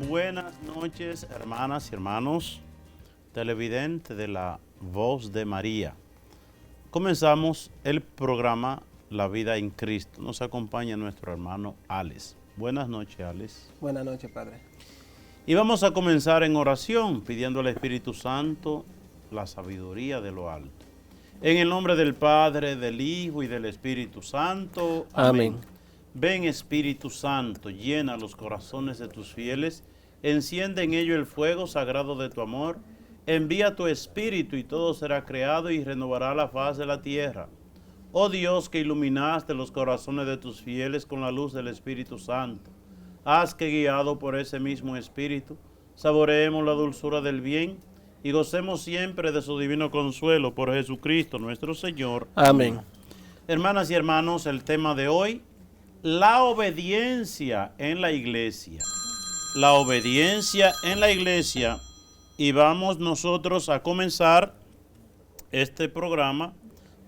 Buenas noches, hermanas y hermanos, televidentes de la Voz de María. Comenzamos el programa La Vida en Cristo. Nos acompaña nuestro hermano Alex. Buenas noches, Alex. Buenas noches, Padre. Y vamos a comenzar en oración, pidiendo al Espíritu Santo la sabiduría de lo alto. En el nombre del Padre, del Hijo y del Espíritu Santo. Amén. Ven, Espíritu Santo, llena los corazones de tus fieles, enciende en ellos el fuego sagrado de tu amor, envía tu Espíritu y todo será creado y renovará la faz de la tierra. Oh Dios, que iluminaste los corazones de tus fieles con la luz del Espíritu Santo, haz que guiado por ese mismo Espíritu, saboreemos la dulzura del bien y gocemos siempre de su divino consuelo por Jesucristo nuestro Señor. Amén. Hermanas y hermanos, el tema de hoy, la obediencia en la iglesia. La obediencia en la iglesia. Y vamos nosotros a comenzar este programa.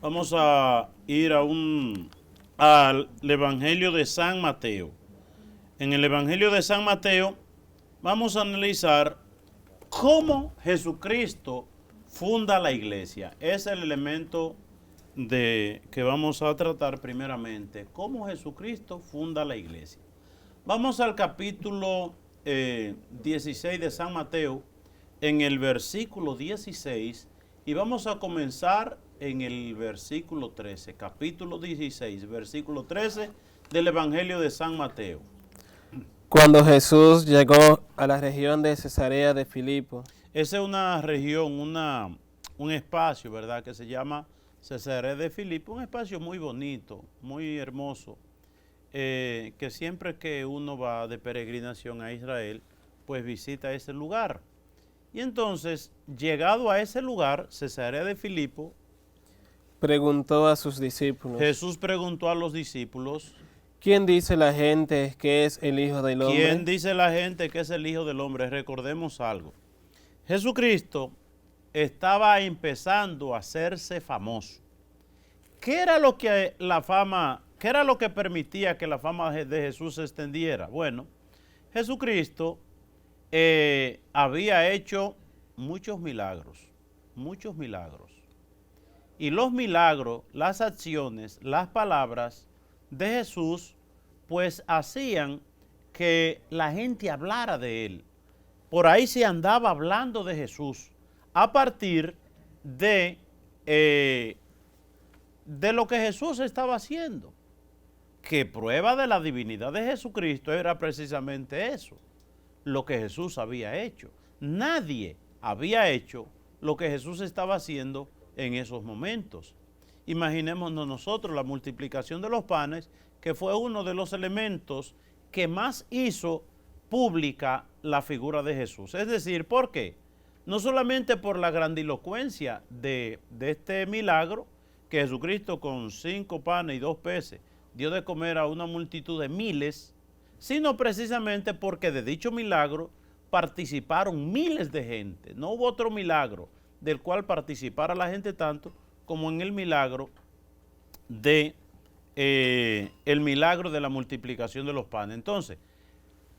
Vamos a ir al Evangelio de San Mateo. En el Evangelio de San Mateo vamos a analizar cómo Jesucristo funda la iglesia. Es el elemento que vamos a tratar primeramente, cómo Jesucristo funda la iglesia. Vamos al capítulo 16 de San Mateo, en el versículo 16, y vamos a comenzar en el versículo 13, capítulo 16, versículo 13 del Evangelio de San Mateo. Cuando Jesús llegó a la región de Cesarea de Filipo. Esa es una región, un espacio, ¿verdad?, que se llama Cesarea de Filipo, un espacio muy bonito, muy hermoso, que siempre que uno va de peregrinación a Israel, pues visita ese lugar. Y entonces, llegado a ese lugar, Cesarea de Filipo, Preguntó a sus discípulos. Jesús preguntó a los discípulos, ¿Quién dice la gente que es el Hijo del Hombre? ¿quién dice la gente que es el Hijo del Hombre? Recordemos algo. Jesucristo estaba empezando a hacerse famoso. ¿Qué era lo que qué era lo que permitía que la fama de Jesús se extendiera? Bueno, Jesucristo había hecho muchos milagros. Y los milagros, las acciones, las palabras de Jesús, pues hacían que la gente hablara de él. Por ahí se andaba hablando de Jesús a partir de lo que Jesús estaba haciendo. Que prueba de la divinidad de Jesucristo era precisamente eso, lo que Jesús había hecho. Nadie había hecho lo que Jesús estaba haciendo en esos momentos. Imaginémonos nosotros la multiplicación de los panes, que fue uno de los elementos que más hizo pública la figura de Jesús. Es decir, ¿por qué? No solamente por la grandilocuencia de este milagro, que Jesucristo con 5 panes y 2 peces dio de comer a una multitud de miles, sino precisamente porque de dicho milagro participaron miles de gente. No hubo otro milagro del cual participara la gente tanto como en el milagro de la multiplicación de los panes. Entonces,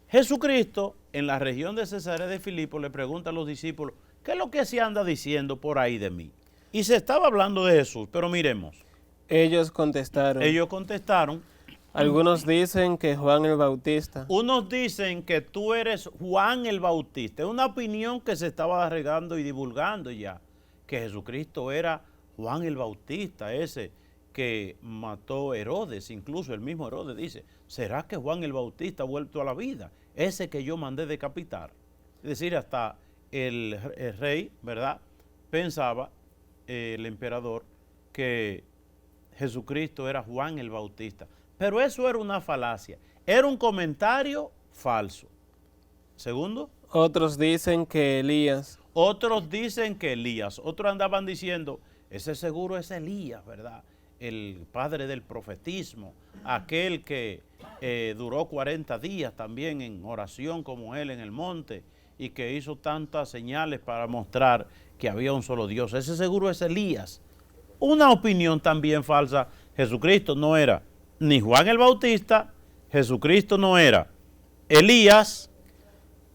Jesucristo en la región de Cesarea de Filipo le pregunta a los discípulos, ¿qué es lo que se anda diciendo por ahí de mí? Y se estaba hablando de Jesús, pero miremos. Ellos contestaron. Algunos dicen que Juan el Bautista. Unos dicen que tú eres Juan el Bautista. Es una opinión que se estaba regando y divulgando ya, que Jesucristo era Juan el Bautista, ese que mató a Herodes. Incluso el mismo Herodes dice, ¿será que Juan el Bautista ha vuelto a la vida? Ese que yo mandé decapitar. Es decir, hasta el rey, ¿verdad?, pensaba, el emperador, que Jesucristo era Juan el Bautista. Pero eso era una falacia, era un comentario falso. Segundo. Otros dicen que Elías. Otros dicen que Elías. Otros andaban diciendo, ese seguro es Elías, ¿verdad? El padre del profetismo, aquel que duró 40 días también en oración como él en el monte y que hizo tantas señales para mostrar que había un solo Dios. Ese seguro es Elías. Una opinión también falsa. Jesucristo no era ni Juan el Bautista, Jesucristo no era Elías,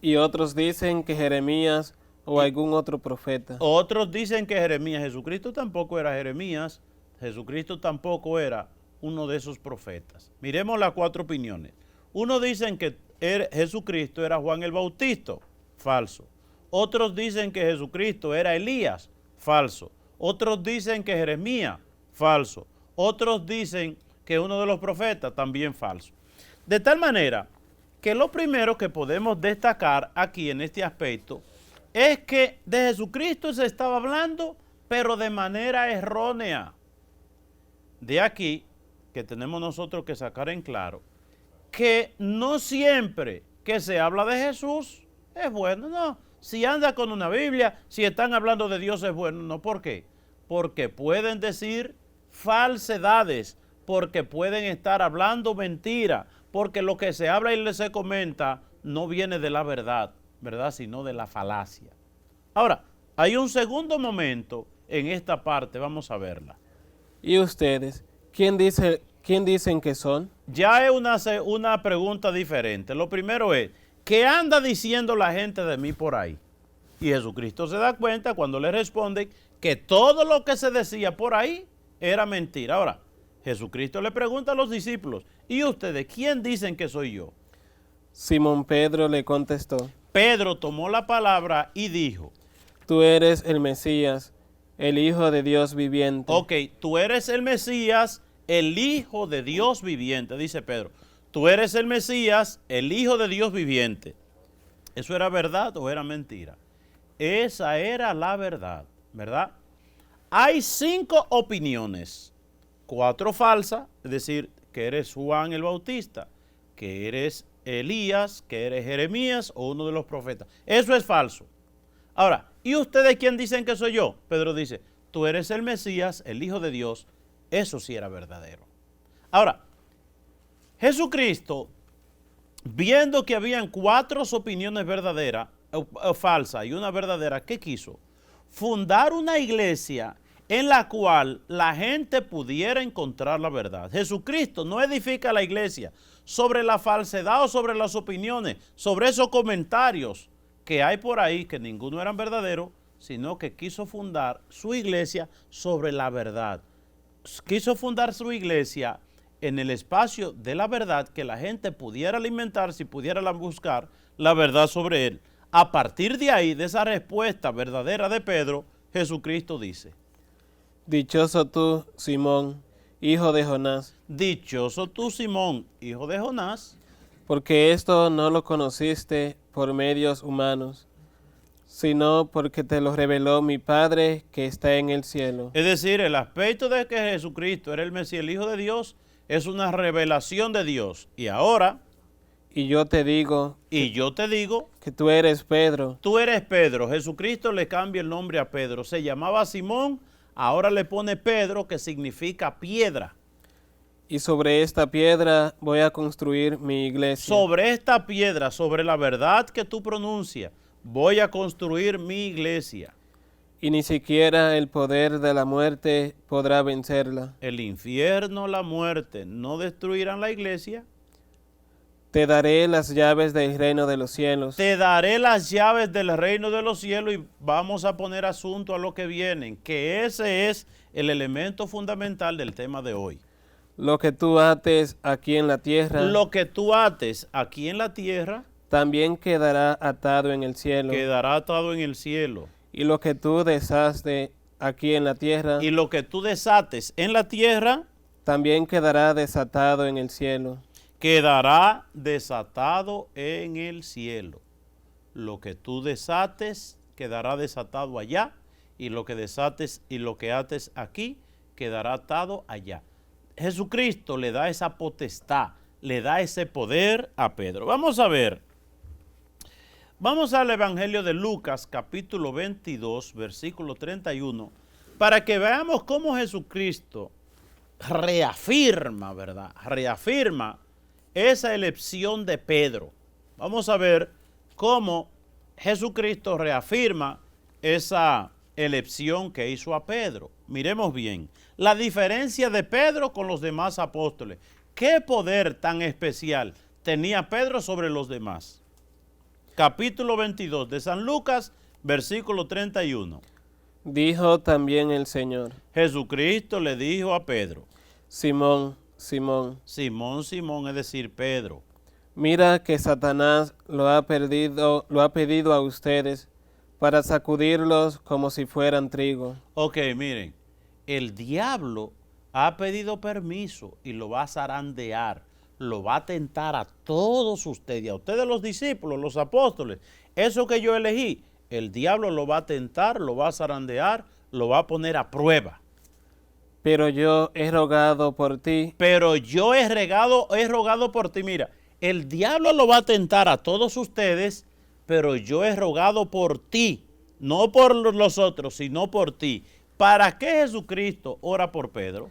Y otros dicen que Jeremías o algún otro profeta. Otros dicen que Jeremías. Jesucristo tampoco era Jeremías. Jesucristo tampoco era uno de esos profetas. Miremos las 4 opiniones. Unos dicen que Jesucristo era Juan el Bautista. Falso. Otros dicen que Jesucristo era Elías. Falso. Otros dicen que Jeremías. Falso. Otros dicen que uno de los profetas. También falso. De tal manera que lo primero que podemos destacar aquí en este aspecto es que de Jesucristo se estaba hablando, pero de manera errónea. De aquí que tenemos nosotros que sacar en claro que no siempre que se habla de Jesús es bueno, no. Si anda con una Biblia, si están hablando de Dios es bueno, no. ¿Por qué? Porque pueden decir falsedades, porque pueden estar hablando mentira, porque lo que se habla y se comenta no viene de la verdad, ¿verdad? Sino de la falacia. Ahora, hay un segundo momento en esta parte, vamos a verla. ¿Y ustedes? ¿Quién dicen que son? Ya es una pregunta diferente. Lo primero es, ¿qué anda diciendo la gente de mí por ahí? Y Jesucristo se da cuenta cuando le responde que todo lo que se decía por ahí era mentira. Ahora, Jesucristo le pregunta a los discípulos, ¿y ustedes quién dicen que soy yo? Simón Pedro le contestó, Pedro tomó la palabra y dijo, tú eres el Mesías, el Hijo de Dios viviente. ok, tú eres el Mesías, el Hijo de Dios viviente, dice Pedro. Tú eres el Mesías, el Hijo de Dios viviente. ¿Eso era verdad o era mentira? Esa era la verdad, ¿verdad? Hay 5 opiniones, 4 falsas, es decir, que eres Juan el Bautista, que eres Elías, que eres Jeremías o uno de los profetas. Eso es falso. Ahora, ¿y ustedes quién dicen que soy yo? Pedro dice, tú eres el Mesías, el Hijo de Dios. Eso sí era verdadero. Ahora, Jesucristo, viendo que habían 4 opiniones verdaderas o falsas y una verdadera, ¿qué quiso? Fundar una iglesia en la cual la gente pudiera encontrar la verdad. Jesucristo no edifica la iglesia sobre la falsedad o sobre las opiniones, sobre esos comentarios que hay por ahí, que ninguno eran verdaderos, sino que quiso fundar su iglesia sobre la verdad. Quiso fundar su iglesia en el espacio de la verdad, que la gente pudiera alimentarse y pudiera buscar la verdad sobre él. A partir de ahí, de esa respuesta verdadera de Pedro, Jesucristo dice, dichoso tú, Simón, hijo de Jonás. dichoso tú, Simón, hijo de Jonás, porque esto no lo conociste por medios humanos, sino porque te lo reveló mi Padre que está en el cielo. es decir, el aspecto de que Jesucristo era el Mesías, el Hijo de Dios, es una revelación de Dios. Y ahora, y yo te digo, que tú eres Pedro. Tú eres Pedro. Jesucristo le cambia el nombre a Pedro. Se llamaba Simón, ahora le pone Pedro, que significa piedra. Y sobre esta piedra voy a construir mi iglesia. Sobre esta piedra, sobre la verdad que tú pronuncias, voy a construir mi iglesia. Y ni siquiera el poder de la muerte podrá vencerla. El infierno, la muerte, no destruirán la iglesia. Te daré las llaves del reino de los cielos. Te daré las llaves del reino de los cielos, y vamos a poner asunto a lo que vienen, que ese es el elemento fundamental del tema de hoy. Lo que tú ates aquí en la tierra, lo que tú ates aquí en la tierra, también quedará atado en el cielo. Quedará atado en el cielo. Y lo que tú desates aquí en la tierra, y lo que tú desates en la tierra, también quedará desatado en el cielo. Quedará desatado en el cielo. Lo que tú desates quedará desatado allá, y lo que desates y lo que ates aquí quedará atado allá. Jesucristo le da esa potestad, le da ese poder a Pedro. Vamos a ver. Vamos al Evangelio de Lucas, capítulo 22, versículo 31, para que veamos cómo Jesucristo reafirma, ¿verdad? Reafirma esa elección de Pedro. Vamos a ver cómo Jesucristo reafirma esa elección que hizo a Pedro. Miremos bien la diferencia de Pedro con los demás apóstoles. ¿Qué poder tan especial tenía Pedro sobre los demás? capítulo 22 de San Lucas, versículo 31. Dijo también el Señor: Jesucristo le dijo a Pedro, Simón, Simón, Simón, Simón, es decir, Pedro, mira que Satanás lo ha pedido a ustedes para sacudirlos como si fueran trigo. ok, miren, el diablo ha pedido permiso y lo va a zarandear, lo va a tentar a todos ustedes, y a ustedes los discípulos, los apóstoles, eso que yo elegí, el diablo lo va a tentar, lo va a zarandear, lo va a poner a prueba. Pero yo he rogado por ti. Pero yo he rogado por ti. Mira, el diablo lo va a tentar a todos ustedes, pero yo he rogado por ti, no por los otros, sino por ti. ¿Para qué Jesucristo ora por Pedro?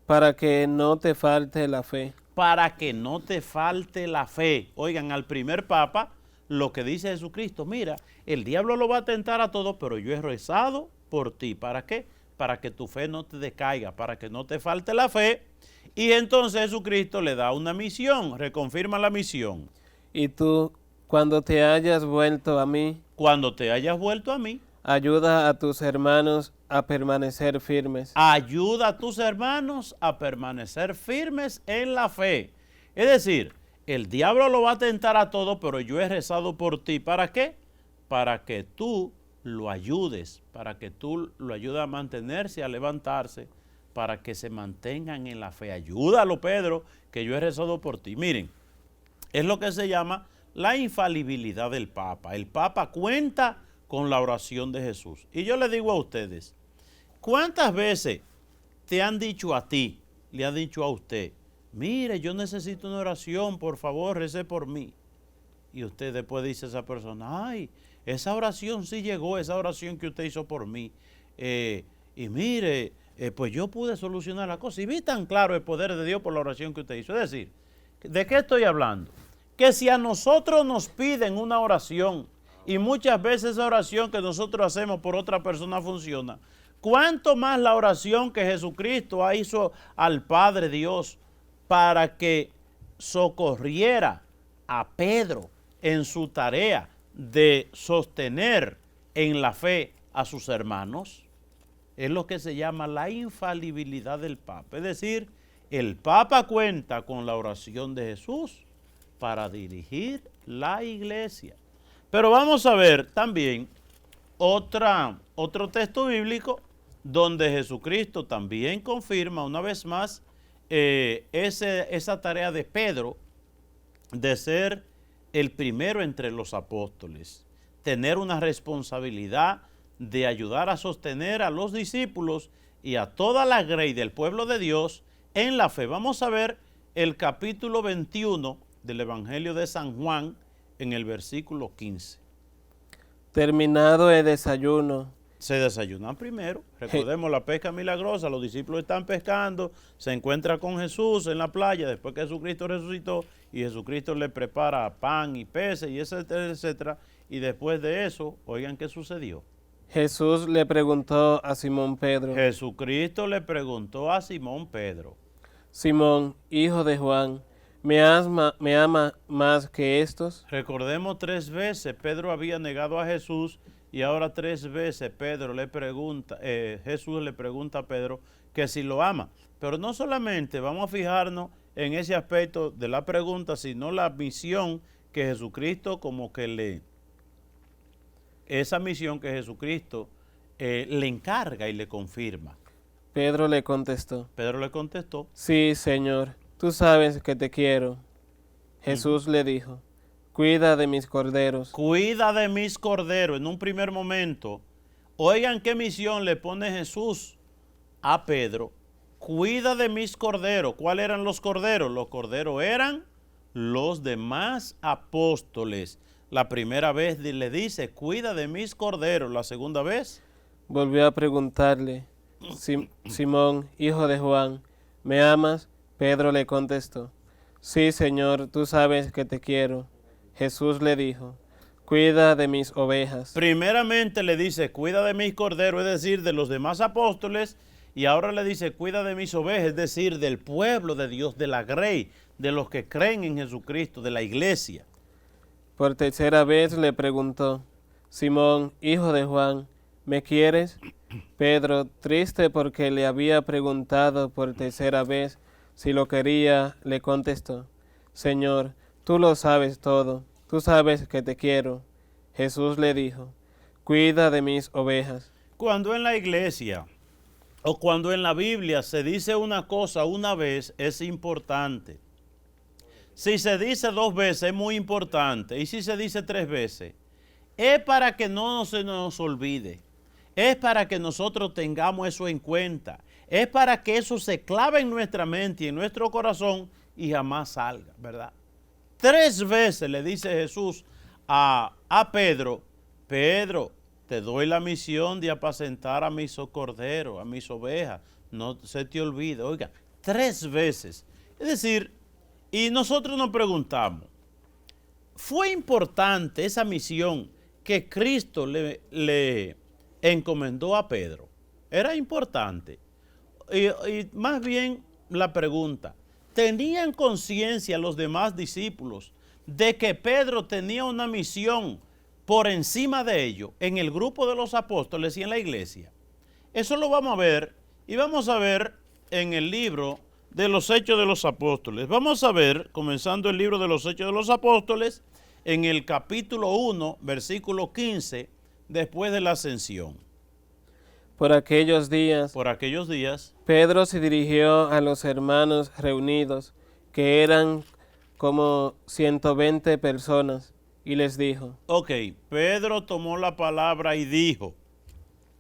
Para que no te falte la fe. Para que no te falte la fe. Oigan, al primer papa, lo que dice Jesucristo, mira, el diablo lo va a tentar a todos, pero yo he rezado por ti. ¿Para qué? Para que tu fe no te decaiga, para que no te falte la fe. Y entonces Jesucristo le da una misión, reconfirma la misión. Y tú, cuando te hayas vuelto a mí, Cuando te hayas vuelto a mí, ayuda a tus hermanos a permanecer firmes. ayuda a tus hermanos a permanecer firmes en la fe. Es decir, el diablo lo va a tentar a todo, pero yo he rezado por ti. ¿Para qué? Para que tú lo ayudes, para que tú lo ayudes a mantenerse, a levantarse, para que se mantengan en la fe. Ayúdalo, Pedro, que yo he rezado por ti. Miren, es lo que se llama la infalibilidad del Papa. El Papa cuenta con la oración de Jesús. Y yo le digo a ustedes, ¿cuántas veces te han dicho a ti, le han dicho a usted, mire, yo necesito una oración, por favor, rece por mí? Y usted después dice a esa persona, ay, esa oración sí llegó, esa oración que usted hizo por mí. Y mire, pues yo pude solucionar la cosa. Y vi tan claro el poder de Dios por la oración que usted hizo. Es decir, ¿de qué estoy hablando? Que si a nosotros nos piden una oración, y muchas veces esa oración que nosotros hacemos por otra persona funciona, ¿cuánto más la oración que Jesucristo hizo al Padre Dios para que socorriera a Pedro en su tarea de sostener en la fe a sus hermanos? Es lo que se llama la infalibilidad del Papa. Es decir, el Papa cuenta con la oración de Jesús para dirigir la iglesia. Pero vamos a ver también otro texto bíblico donde Jesucristo también confirma una vez más esa tarea de Pedro de ser el primero entre los apóstoles, tener una responsabilidad de ayudar a sostener a los discípulos y a toda la grey del pueblo de Dios en la fe. Vamos a ver el capítulo 21 del Evangelio de San Juan en el versículo 15. Terminado el desayuno, Se desayunan primero, recordemos la pesca milagrosa, los discípulos están pescando, se encuentra con Jesús en la playa después que Jesucristo resucitó y Jesucristo le prepara pan y peces y etcétera, etcétera. Y después de eso, oigan qué sucedió. Jesús le preguntó a Simón Pedro: Jesucristo le preguntó a Simón Pedro, Simón, hijo de Juan, ¿me ama más que estos? recordemos 3 veces Pedro había negado a Jesús y ahora 3 veces Jesús le pregunta a Pedro que si lo ama. Pero no solamente vamos a fijarnos en ese aspecto de la pregunta, sino la misión que Jesucristo esa misión que Jesucristo le encarga y le confirma. Pedro le contestó: Pedro le contestó, sí, Señor, tú sabes que te quiero. Jesús le dijo: cuida de mis corderos. cuida de mis corderos. En un primer momento, oigan qué misión le pone Jesús a Pedro. Cuida de mis corderos. ¿Cuáles eran los corderos? Los corderos eran los demás apóstoles. La primera vez le dice, cuida de mis corderos. La segunda vez, Volvió a preguntarle: Simón, hijo de Juan, ¿me amas? Pedro le contestó: sí, Señor, tú sabes que te quiero. Jesús le dijo: cuida de mis ovejas. primeramente le dice, cuida de mis corderos, es decir, de los demás apóstoles, y ahora le dice, cuida de mis ovejas, es decir, del pueblo de Dios, de la grey, de los que creen en Jesucristo, de la iglesia. Por tercera vez le preguntó, Simón, hijo de Juan, ¿me quieres? Pedro, triste porque le había preguntado por tercera vez si lo quería, le contestó, Señor, tú lo sabes todo, tú sabes que te quiero. Jesús le dijo, cuida de mis ovejas. Cuando en la iglesia o cuando en la Biblia se dice una cosa una vez, es importante. Si se dice 2 veces, es muy importante. Y si se dice 3 veces, es para que no se nos olvide. Es para que nosotros tengamos eso en cuenta. Es para que eso se clave en nuestra mente y en nuestro corazón y jamás salga, ¿verdad? 3 veces le dice Jesús a Pedro, Pedro, te doy la misión de apacentar a mis corderos, a mis ovejas. No se te olvide. Oiga, 3 veces. Es decir, y nosotros nos preguntamos, ¿fue importante esa misión que Cristo le encomendó a Pedro? ¿Era importante? Y más bien la pregunta, ¿tenían conciencia los demás discípulos de que Pedro tenía una misión por encima de ello en el grupo de los apóstoles y en la iglesia? Eso lo vamos a ver y vamos a ver en el libro de los Hechos de los Apóstoles. Vamos a ver, comenzando el libro de los Hechos de los Apóstoles, en el capítulo 1, versículo 15, después de la ascensión. Por aquellos días, Pedro se dirigió a los hermanos reunidos, que eran como 120 personas, y les dijo. Ok, Pedro tomó la palabra y dijo,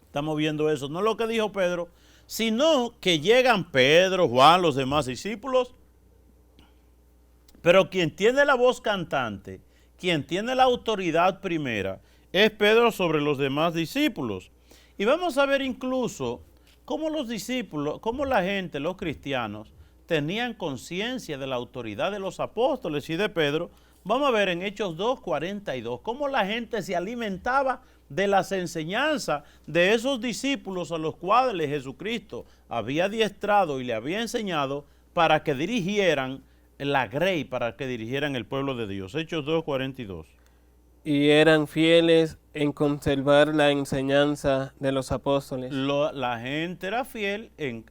estamos viendo eso, no lo que dijo Pedro, sino que llegan Pedro, Juan, los demás discípulos, pero quien tiene la voz cantante, quien tiene la autoridad primera, es Pedro sobre los demás discípulos. Y vamos a ver incluso cómo los discípulos, cómo la gente, los cristianos, tenían conciencia de la autoridad de los apóstoles y de Pedro. Vamos a ver en Hechos 2:42 cómo la gente se alimentaba de las enseñanzas de esos discípulos a los cuales Jesucristo había adiestrado y le había enseñado para que dirigieran la grey, para que dirigieran el pueblo de Dios. Hechos 2:42. Y eran fieles en conservar la enseñanza de los apóstoles. La gente era fiel en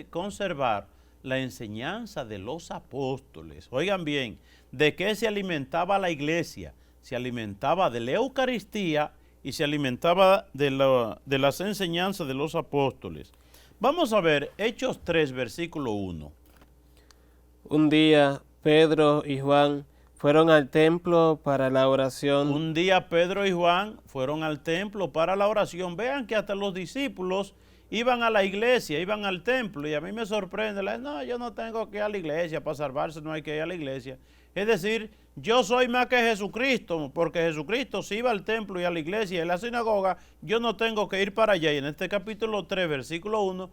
conservar la enseñanza de los apóstoles. Oigan bien, ¿de qué se alimentaba la iglesia? Se alimentaba de la Eucaristía y se alimentaba de las enseñanzas de los apóstoles. Vamos a ver Hechos 3, versículo 1. Un día Pedro y Juan fueron al templo para la oración. Un día Pedro y Juan fueron al templo para la oración. Vean que hasta los discípulos iban a la iglesia, iban al templo, y a mí me sorprende, no, yo no tengo que ir a la iglesia, para salvarse no hay que ir a la iglesia. Es decir, yo soy más que Jesucristo, porque Jesucristo si iba al templo y a la iglesia y a la sinagoga, yo no tengo que ir para allá. Y en este capítulo 3, versículo 1,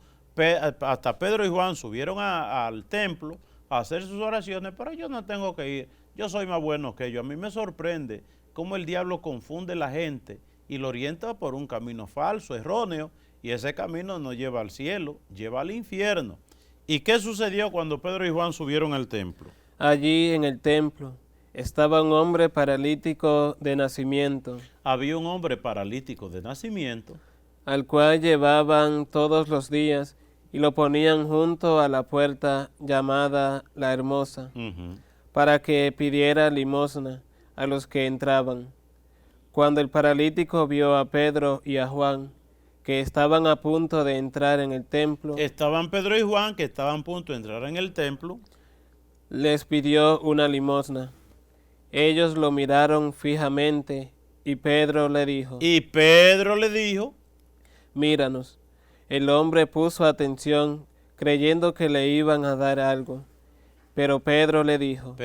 hasta Pedro y Juan subieron al templo a hacer sus oraciones, pero yo no tengo que ir, yo soy más bueno que ellos. A mí me sorprende cómo el diablo confunde a la gente y lo orienta por un camino falso, erróneo, y ese camino no lleva al cielo, lleva al infierno. ¿Y qué sucedió cuando Pedro y Juan subieron al templo? Allí en el templo estaba un hombre paralítico de nacimiento. Había un hombre paralítico de nacimiento, al cual llevaban todos los días y lo ponían junto a la puerta llamada La Hermosa, para que pidiera limosna a los que entraban. Cuando el paralítico vio a Pedro y a Juan, que estaban a punto de entrar en el templo, estaban Pedro y Juan, que estaban a punto de entrar en el templo, les pidió una limosna. Ellos lo miraron fijamente y Pedro le dijo, míranos. El hombre puso atención, creyendo que le iban a dar algo. Pero Pedro le dijo,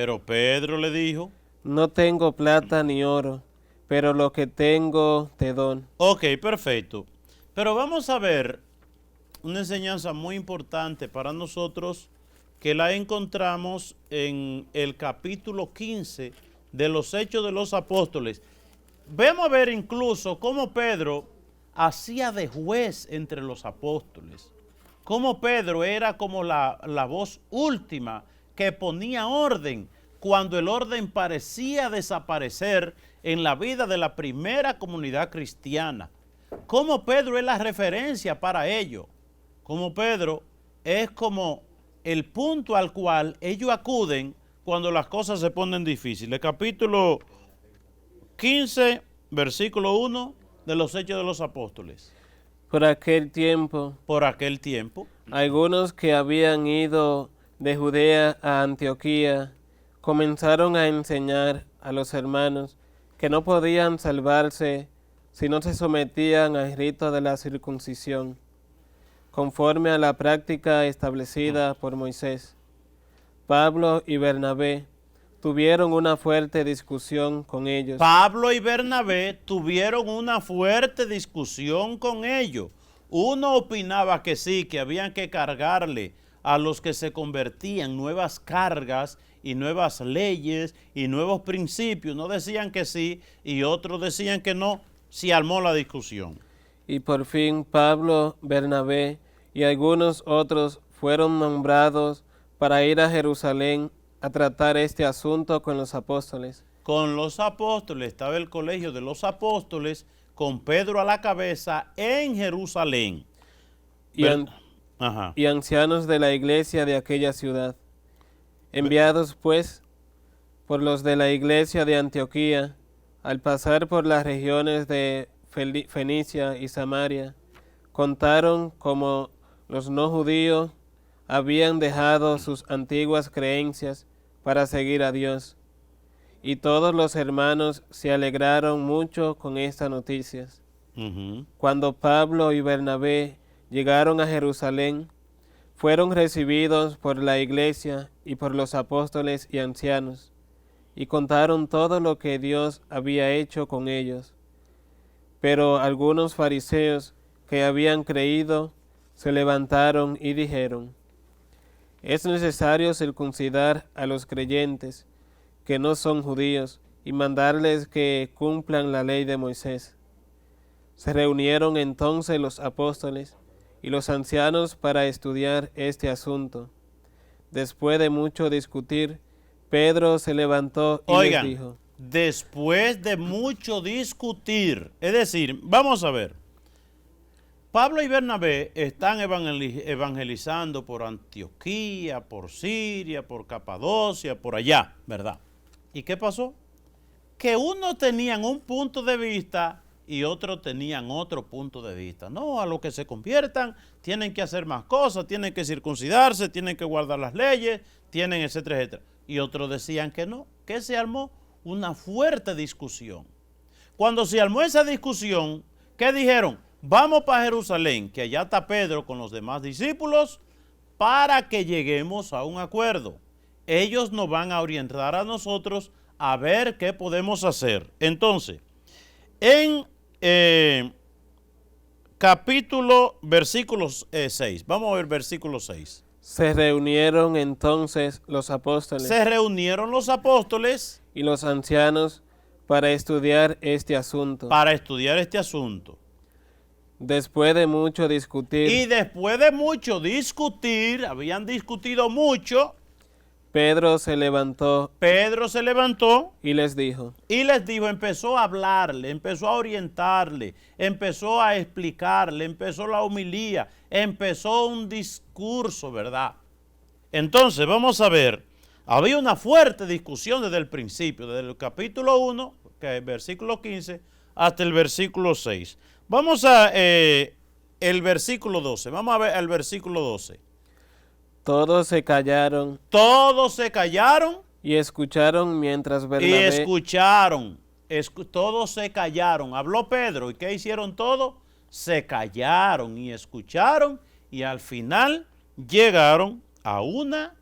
no tengo plata ni oro, pero lo que tengo te doy. Ok, perfecto. Pero vamos a ver una enseñanza muy importante para nosotros, que la encontramos en el capítulo 15 de los Hechos de los Apóstoles. Vamos a ver incluso cómo Pedro hacía de juez entre los apóstoles. Cómo Pedro era como la voz última que ponía orden cuando el orden parecía desaparecer en la vida de la primera comunidad cristiana. Como Pedro es la referencia para ello. Como Pedro es como el punto al cual ellos acuden cuando las cosas se ponen difíciles. Capítulo 15, versículo 1 de los Hechos de los Apóstoles. Por aquel tiempo, algunos que habían ido de Judea a Antioquía comenzaron a enseñar a los hermanos que no podían salvarse si no se sometían al rito de la circuncisión, conforme a la práctica establecida por Moisés. Pablo y Bernabé tuvieron una fuerte discusión con ellos. Uno opinaba que sí, que habían que cargarle a los que se convertían nuevas cargas y nuevas leyes y nuevos principios. No decían que sí y otros decían que no. Se armó la discusión. Y por fin Pablo, Bernabé y algunos otros fueron nombrados para ir a Jerusalén a tratar este asunto con los apóstoles. Con los apóstoles, estaba el colegio de los apóstoles, con Pedro a la cabeza en Jerusalén. Y ancianos de la iglesia de aquella ciudad. Enviados pues por los de la iglesia de Antioquía, al pasar por las regiones de Fenicia y Samaria, contaron cómo los no judíos habían dejado sus antiguas creencias para seguir a Dios. Y todos los hermanos se alegraron mucho con estas noticias. Cuando Pablo y Bernabé llegaron a Jerusalén, fueron recibidos por la iglesia y por los apóstoles y ancianos, y contaron todo lo que Dios había hecho con ellos. Pero algunos fariseos que habían creído se levantaron y dijeron: es necesario circuncidar a los creyentes que no son judíos y mandarles que cumplan la ley de Moisés. Se reunieron entonces los apóstoles y los ancianos para estudiar este asunto. Después de mucho discutir, Pedro se levantó y les dijo. Después de mucho discutir, es decir, vamos a ver, Pablo y Bernabé están evangelizando por Antioquía, por Siria, por Capadocia, por allá, ¿verdad? ¿Y qué pasó? Que unos tenían un punto de vista y otros tenían otro punto de vista. No, a lo que se conviertan tienen que hacer más cosas, tienen que circuncidarse, tienen que guardar las leyes, tienen etcétera, etcétera. Y otros decían que no, que se armó una fuerte discusión. Cuando se armó esa discusión, ¿qué dijeron? Vamos para Jerusalén, que allá está Pedro con los demás discípulos, para que lleguemos a un acuerdo. Ellos nos van a orientar a nosotros a ver qué podemos hacer. Entonces, en versículo 6, vamos a ver versículo 6. Se reunieron entonces los apóstoles. Y los ancianos para estudiar este asunto. Después de mucho discutir. Habían discutido mucho. Pedro se levantó y les dijo, empezó a hablarle, empezó a orientarle, empezó a explicarle, empezó la homilía, empezó un discurso, ¿verdad? Entonces, vamos a ver, había una fuerte discusión desde el principio, desde el capítulo 1, que es el versículo 15, hasta el versículo 6. Vamos a el versículo 12, vamos a ver el versículo 12. Todos se callaron y escucharon mientras Bernabé... Todos se callaron. Habló Pedro. ¿Y qué hicieron todos? Se callaron y escucharon y al final llegaron a una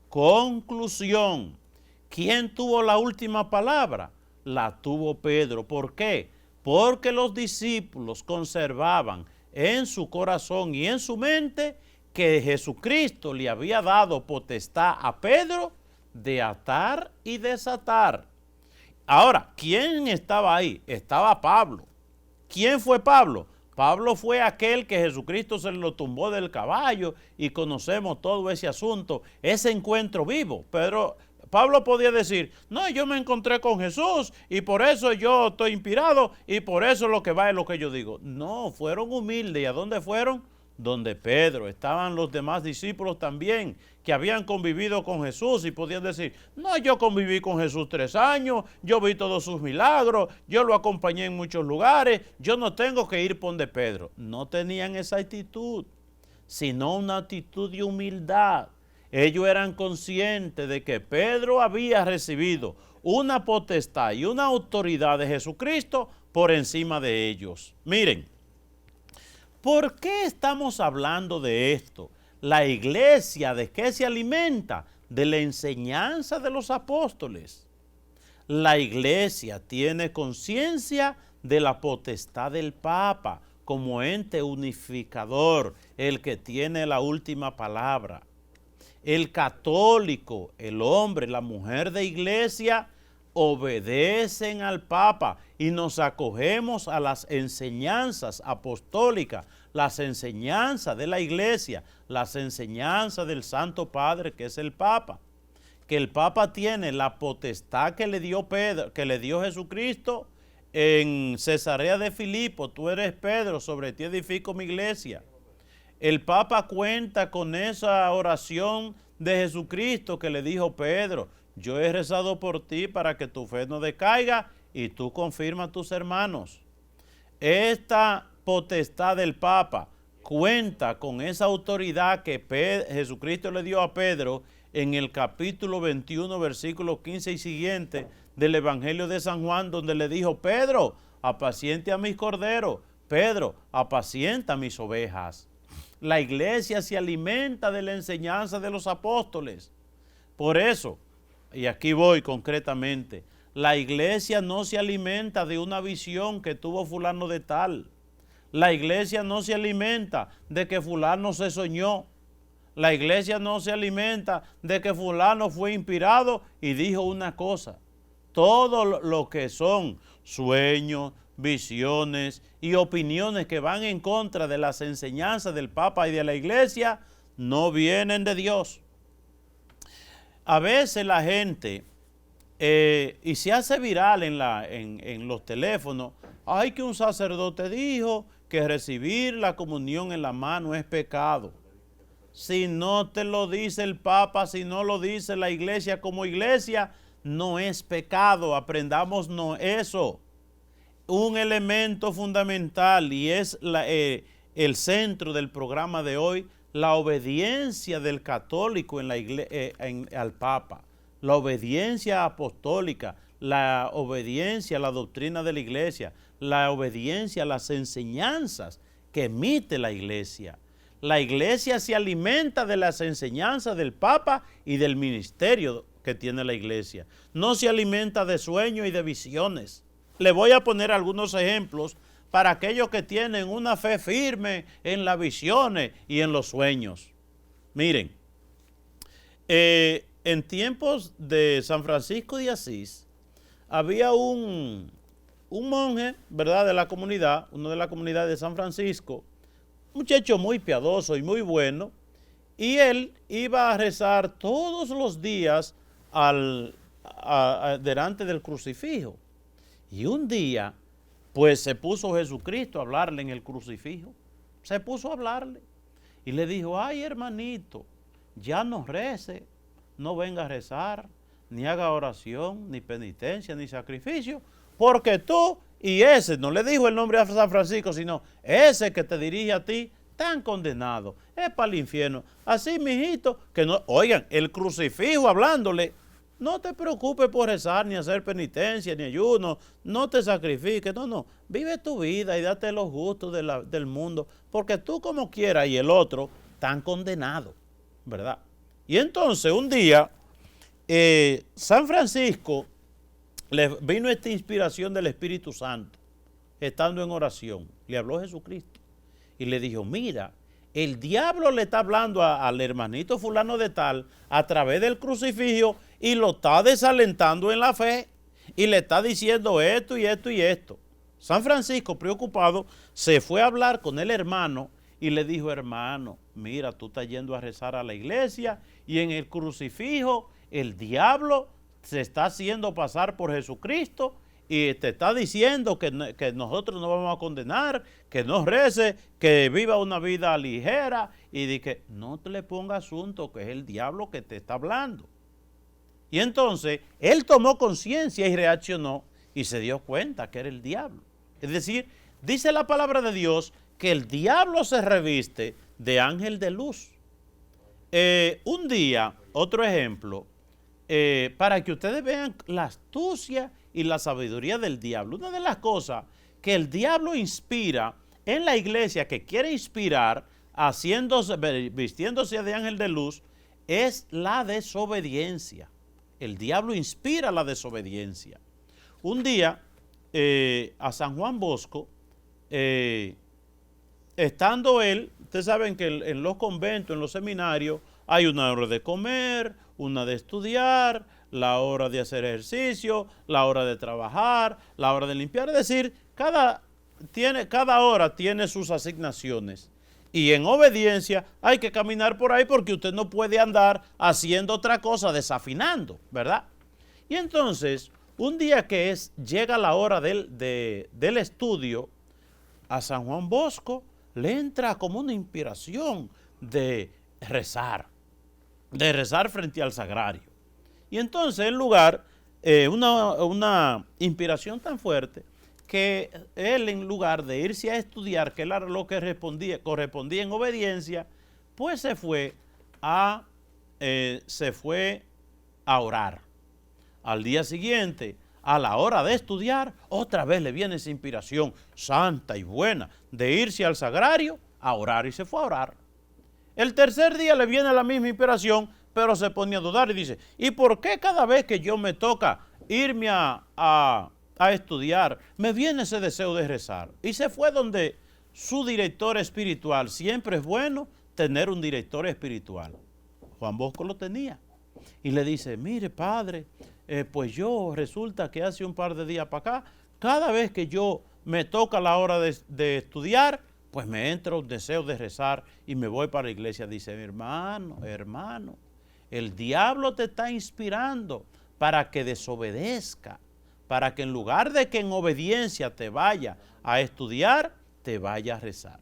conclusión. ¿Quién tuvo la última palabra? La tuvo Pedro. ¿Por qué? Porque los discípulos conservaban en su corazón y en su mente que Jesucristo le había dado potestad a Pedro de atar y desatar. Ahora, ¿quién estaba ahí? Estaba Pablo. ¿Quién fue Pablo? Pablo fue aquel que Jesucristo se lo tumbó del caballo y conocemos todo ese asunto, ese encuentro vivo. Pablo podía decir, no, yo me encontré con Jesús y por eso yo estoy inspirado y por eso lo que va es lo que yo digo. No, fueron humildes. ¿Y a dónde fueron? Donde Pedro. Estaban los demás discípulos también que habían convivido con Jesús y podían decir, no, yo conviví con Jesús 3 años, yo vi todos sus milagros, yo lo acompañé en muchos lugares, yo no tengo que ir por donde Pedro. No tenían esa actitud, sino una actitud de humildad. Ellos eran conscientes de que Pedro había recibido una potestad y una autoridad de Jesucristo por encima de ellos. Miren, ¿por qué estamos hablando de esto? La iglesia, ¿de qué se alimenta? De la enseñanza de los apóstoles. La iglesia tiene conciencia de la potestad del Papa como ente unificador, el que tiene la última palabra. El católico, el hombre, la mujer de iglesia, obedecen al Papa y nos acogemos a las enseñanzas apostólicas, las enseñanzas de la iglesia, las enseñanzas del Santo Padre, que es el Papa. Que el Papa tiene la potestad que le dio Pedro, que le dio Jesucristo en Cesarea de Filipo. Tú eres Pedro, sobre ti edifico mi iglesia. El Papa cuenta con esa oración de Jesucristo que le dijo Pedro, yo he rezado por ti para que tu fe no decaiga y tú confirmas a tus hermanos. Esta potestad del Papa cuenta con esa autoridad que Jesucristo le dio a Pedro en el capítulo 21, versículos 15 y siguiente del Evangelio de San Juan, donde le dijo, Pedro, apaciente a mis corderos, Pedro, apacienta mis ovejas. La iglesia se alimenta de la enseñanza de los apóstoles. Por eso, y aquí voy concretamente, la iglesia no se alimenta de una visión que tuvo fulano de tal. La iglesia no se alimenta de que fulano se soñó. La iglesia no se alimenta de que fulano fue inspirado y dijo una cosa. Todo lo que son sueños, visiones y opiniones que van en contra de las enseñanzas del Papa y de la iglesia no vienen de Dios. A veces la gente, y se hace viral en los teléfonos, ay, que un sacerdote dijo que recibir la comunión en la mano es pecado. Si no te lo dice el Papa, si no lo dice la iglesia como iglesia, no es pecado. Aprendamos eso. Un elemento fundamental y es el centro del programa de hoy, la obediencia del católico en la al Papa, la obediencia apostólica, la obediencia a la doctrina de la iglesia, la obediencia a las enseñanzas que emite la iglesia. La iglesia se alimenta de las enseñanzas del Papa y del ministerio que tiene la iglesia. No se alimenta de sueños y de visiones. Le voy a poner algunos ejemplos para aquellos que tienen una fe firme en las visiones y en los sueños. Miren, en tiempos de San Francisco de Asís, había un monje, ¿verdad?, de la comunidad, uno de la comunidad de San Francisco, muchacho muy piadoso y muy bueno, y él iba a rezar todos los días delante del crucifijo. Y un día, pues se puso Jesucristo a hablarle en el crucifijo. Se puso a hablarle. Y le dijo, ay hermanito, ya no rece, no venga a rezar, ni haga oración, ni penitencia, ni sacrificio, porque tú y ese, no le dijo el nombre a San Francisco, sino ese que te dirige a ti, tan condenado, es para el infierno. Así, mijito, que no, oigan, el crucifijo hablándole, no te preocupes por rezar, ni hacer penitencia, ni ayuno, no te sacrifiques, no, vive tu vida y date los gustos del mundo, porque tú como quieras y el otro tan condenado, ¿verdad? Y entonces un día, San Francisco le vino esta inspiración del Espíritu Santo, estando en oración, le habló Jesucristo y le dijo, mira, el diablo le está hablando al hermanito fulano de tal a través del crucifijo y lo está desalentando en la fe y le está diciendo esto y esto y esto. San Francisco, preocupado, se fue a hablar con el hermano y le dijo, hermano, mira, tú estás yendo a rezar a la iglesia y en el crucifijo el diablo se está haciendo pasar por Jesucristo y te está diciendo que nosotros no vamos a condenar, que no rece, que viva una vida ligera, y de que no te le ponga asunto, que es el diablo que te está hablando. Y entonces él tomó conciencia y reaccionó y se dio cuenta que era el diablo. Es decir, dice la palabra de Dios que el diablo se reviste de ángel de luz. Un día, otro ejemplo, para que ustedes vean la astucia y la sabiduría del diablo. Una de las cosas que el diablo inspira en la iglesia, que quiere inspirar, vistiéndose de ángel de luz, es la desobediencia. El diablo inspira la desobediencia. Un día, a San Juan Bosco, estando él, ustedes saben que en los conventos, en los seminarios, hay una hora de comer, una de estudiar, la hora de hacer ejercicio, la hora de trabajar, la hora de limpiar. Es decir, cada hora tiene sus asignaciones. Y en obediencia hay que caminar por ahí porque usted no puede andar haciendo otra cosa, desafinando, ¿verdad? Y entonces, un día que llega la hora del estudio, a San Juan Bosco le entra como una inspiración de rezar frente al sagrario. Y entonces, en lugar, una inspiración tan fuerte, que él, en lugar de irse a estudiar, que era lo que correspondía en obediencia, pues se fue a orar. Al día siguiente, a la hora de estudiar, otra vez le viene esa inspiración santa y buena de irse al sagrario a orar, y se fue a orar. El tercer día le viene la misma inspiración, pero se pone a dudar y dice, ¿y por qué cada vez que yo me toca irme a estudiar, me viene ese deseo de rezar? Y se fue donde su director espiritual. Siempre es bueno tener un director espiritual. Juan Bosco lo tenía. Y le dice, mire padre, pues yo resulta que hace un par de días para acá, cada vez que yo me toca la hora de estudiar, pues me entra un deseo de rezar y me voy para la iglesia. Dice, hermano, el diablo te está inspirando para que desobedezca, para que en lugar de que en obediencia te vaya a estudiar, te vaya a rezar.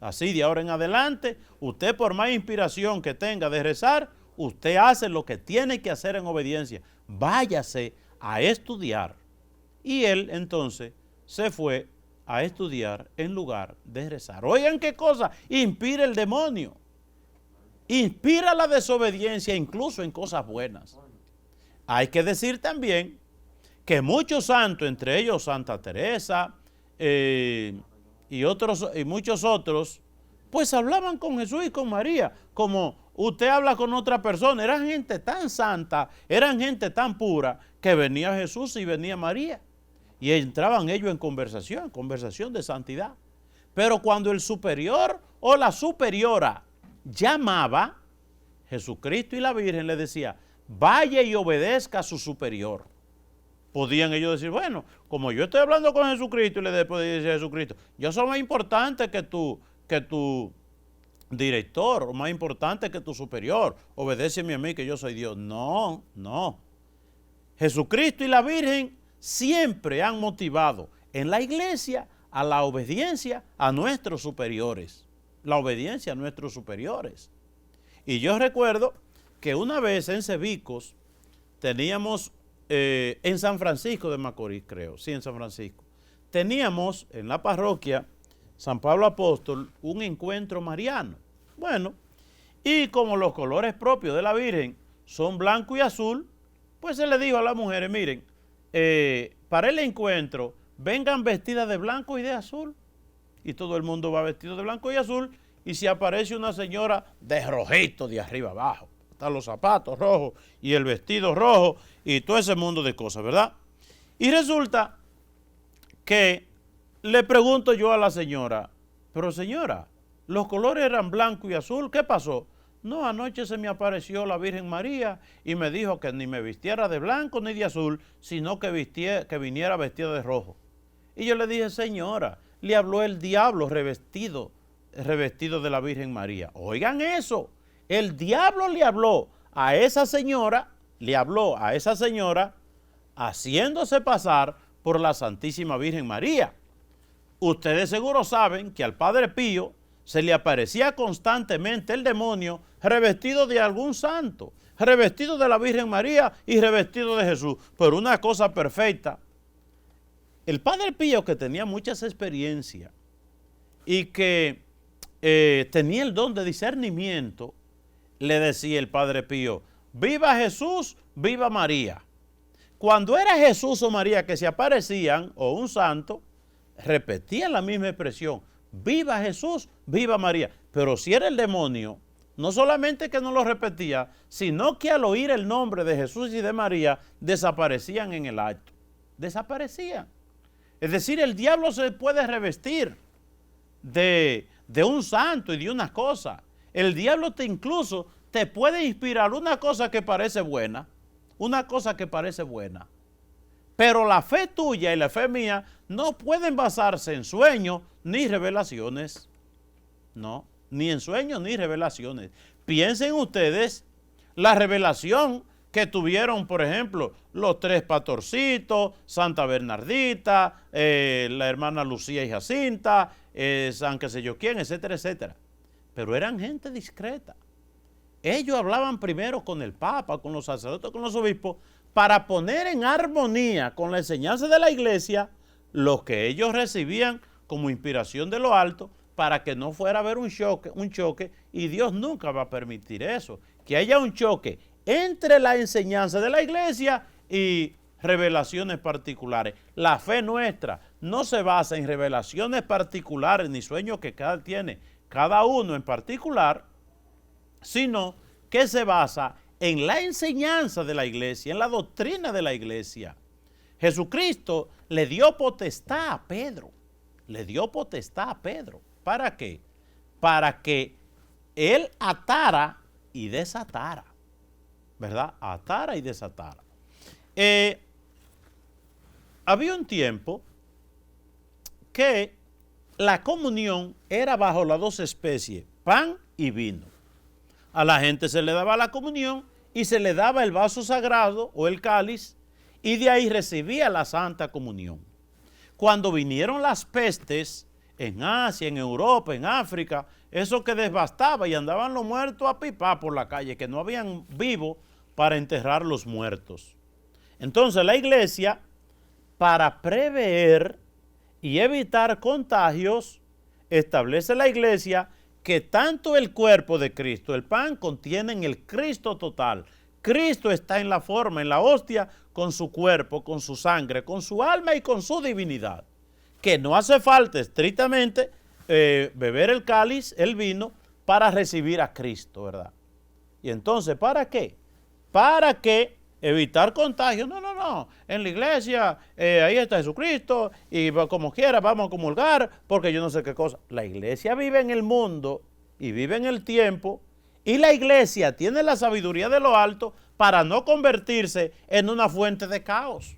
Así de ahora en adelante, usted por más inspiración que tenga de rezar, usted hace lo que tiene que hacer en obediencia. Váyase a estudiar. Y él entonces se fue a estudiar en lugar de rezar. Oigan qué cosa inspira el demonio. Inspira la desobediencia incluso en cosas buenas. Hay que decir también que muchos santos, entre ellos Santa Teresa y muchos otros, pues hablaban con Jesús y con María, como usted habla con otra persona. Eran gente tan santa, eran gente tan pura, que venía Jesús y venía María. Y entraban ellos en conversación de santidad. Pero cuando el superior o la superiora llamaba, Jesucristo y la Virgen le decía, vaya y obedezca a su superior. Podían ellos decir, bueno, como yo estoy hablando con Jesucristo, y le después dice a Jesucristo, yo soy más importante que tu director, o más importante que tu superior, obedéceme a mí que yo soy Dios. No. Jesucristo y la Virgen siempre han motivado en la iglesia a la obediencia a nuestros superiores. La obediencia a nuestros superiores. Y yo recuerdo que una vez en Cebicos teníamos, en San Francisco de Macorís, creo, sí, en San Francisco, teníamos en la parroquia San Pablo Apóstol un encuentro mariano. Bueno, y como los colores propios de la Virgen son blanco y azul, pues se le dijo a las mujeres, miren, para el encuentro vengan vestidas de blanco y de azul. Y todo el mundo va vestido de blanco y azul, y si aparece una señora de rojito de arriba abajo, están los zapatos rojos y el vestido rojo y todo ese mundo de cosas, ¿verdad? Y resulta que le pregunto yo a la señora, pero señora, los colores eran blanco y azul, ¿qué pasó? No, anoche se me apareció la Virgen María y me dijo que ni me vistiera de blanco ni de azul, sino que viniera vestida de rojo. Y yo le dije, señora, le habló el diablo revestido de la Virgen María. Oigan eso, el diablo le habló a esa señora le habló a esa señora haciéndose pasar por la Santísima Virgen María. Ustedes seguro saben que al Padre Pío se le aparecía constantemente el demonio revestido de algún santo, revestido de la Virgen María y revestido de Jesús, pero una cosa perfecta. El Padre Pío, que tenía muchas experiencias y que tenía el don de discernimiento, le decía el Padre Pío: viva Jesús, viva María. Cuando era Jesús o María que se aparecían, o un santo, repetían la misma expresión: viva Jesús, viva María. Pero si era el demonio, no solamente que no lo repetía, sino que al oír el nombre de Jesús y de María, desaparecían en el acto. Desaparecían. Es decir, el diablo se puede revestir de un santo y de unas cosas. El diablo incluso te puede inspirar una cosa que parece buena, pero la fe tuya y la fe mía no pueden basarse en sueños ni revelaciones. No, ni en sueños ni revelaciones. Piensen ustedes la revelación que tuvieron, por ejemplo, los tres pastorcitos, Santa Bernardita, la hermana Lucía y Jacinta, San qué sé yo quién, etcétera, etcétera. Pero eran gente discreta. Ellos hablaban primero con el Papa, con los sacerdotes, con los obispos, para poner en armonía con la enseñanza de la iglesia lo que ellos recibían como inspiración de lo alto, para que no fuera a haber un choque, y Dios nunca va a permitir eso, que haya un choque entre la enseñanza de la iglesia y revelaciones particulares. La fe nuestra no se basa en revelaciones particulares ni sueños que tiene cada uno en particular, sino que se basa en la enseñanza de la iglesia, en la doctrina de la iglesia. Jesucristo le dio potestad a Pedro. ¿Para qué? Para que él atara y desatara, ¿verdad? Atara y desatara. Había un tiempo que la comunión era bajo las dos especies, pan y vino. A la gente se le daba la comunión y se le daba el vaso sagrado o el cáliz, y de ahí recibía la Santa Comunión. Cuando vinieron las pestes en Asia, en Europa, en África, eso que devastaba y andaban los muertos a pipá por la calle, que no habían vivos para enterrar los muertos. Entonces la iglesia, para prever y evitar contagios, establece la iglesia que tanto el cuerpo de Cristo, el pan, contienen el Cristo total. Cristo está en la forma, en la hostia, con su cuerpo, con su sangre, con su alma y con su divinidad. Que no hace falta estrictamente beber el cáliz, el vino, para recibir a Cristo, ¿verdad? Y entonces, ¿para qué? Para que evitar contagio. No. En la iglesia, ahí está Jesucristo, y como quiera vamos a comulgar, porque yo no sé qué cosa. La iglesia vive en el mundo y vive en el tiempo, y la iglesia tiene la sabiduría de lo alto para no convertirse en una fuente de caos.